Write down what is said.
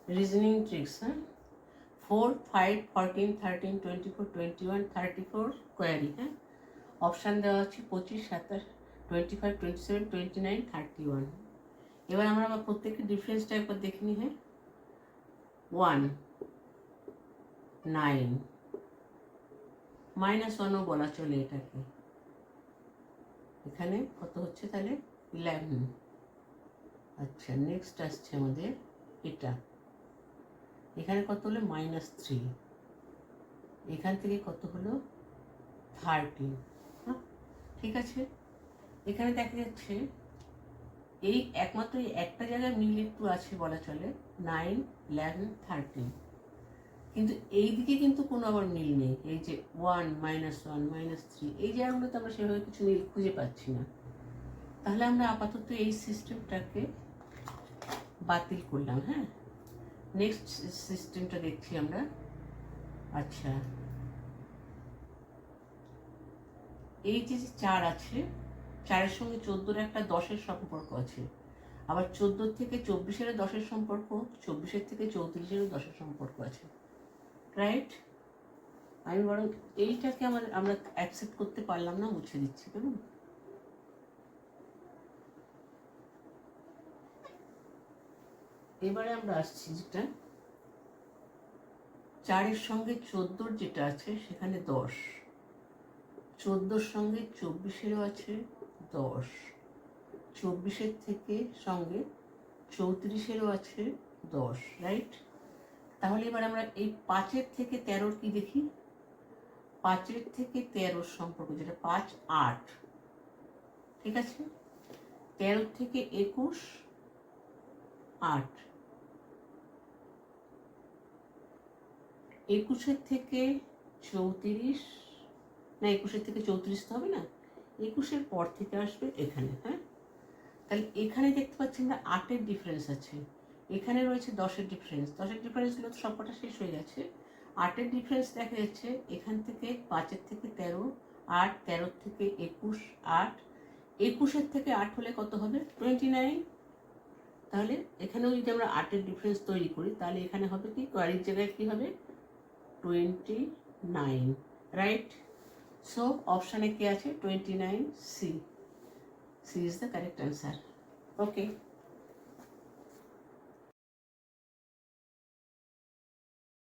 Reasoning tricks, হ্যাঁ। 4, 5, 14, 13, 24, 21, 34 query, হ্যাঁ। Option দেওয়া আছে 25, 27, 25, 27, 29, 31। এবার আমরা আবার প্রত্যেকের ডিফারেন্সটা একবার দেখে নিই, হ্যাঁ। 1, 9, -1ও বলা চলে এটাকে। এখানে কত হচ্ছে তাহলে? 11। আচ্ছা, নেক্সট আসছে আমাদের এটা। এখানে কত হলো? -3। এখান থেকে কত হলো? 13। হ্যাঁ, ঠিক আছে। এখানে দেখা যাচ্ছে এই একমাত্র একটা জায়গায় মিল একটু আছে বলা চলে, 9, 11, 13। কিন্তু এই দিকে কিন্তু কোনো আবার মিল নেই। এই যে 1, -1, -3, এই জায়গাগুলোতে আমরা সেভাবে কিছু মিল খুঁজে পাচ্ছি না। তাহলে আমরা আপাতত এই সিস্টেমটাকে বাতিল করলাম, হ্যাঁ। নেক্সট সিস্টেমটা দেখছি আমরা। আচ্ছা, এই যে 4 আছে, 4-এর সঙ্গে 14-র একটা 10-এর সম্পর্ক আছে। আবার 14 থেকে 24-এর 10-এর সম্পর্ক, 24-এর থেকে 34-এরও 10-এর সম্পর্ক আছে, রাইট। আমি বরং এইটাকে আমরা অ্যাকসেপ্ট করতে পারলাম না, মুছে দিচ্ছি, কেমন। এবারে আমরা আসছি যেটা 4-এর সঙ্গে 14-র যেটা আছে সেখানে 10, 14-র সঙ্গে 24-এরও আছে 10, 24-এর থেকে সঙ্গে 34-এরও আছে 10, রাইট। তাহলে এবার আমরা এই 5-এর থেকে 13-র কি দেখি। 5-এর থেকে 13-র সম্পর্ক যেটা 5, 8, ঠিক আছে। 13 থেকে 21, 8। 21-এর থেকে 34, না 21-এর থেকে 34 তো হবে না, 21-এর পর থেকে আসবে এখানে, হ্যাঁ। তাহলে এখানে দেখতে পাচ্ছি আমরা 8-এর ডিফারেন্স আছে, এখানে রয়েছে 10-এর ডিফারেন্স। 10-এর ডিফারেন্সগুলো তো সবকটা শেষ হয়ে গেছে। 8-এর ডিফারেন্স দেখা যাচ্ছে এখান থেকে 5-এর থেকে 13, 8, 13 থেকে 21, 8, 21-এর থেকে 8 হলে কত হবে? 29। তাহলে এখানেও যদি আমরা 8-এর ডিফারেন্স তৈরি করি তাহলে এখানে হবে কি, কোয়ারির জায়গায় কি হবে? 29, রাইট। সো অপশানে কি আছে? 29, C. C is the correct answer. Okay.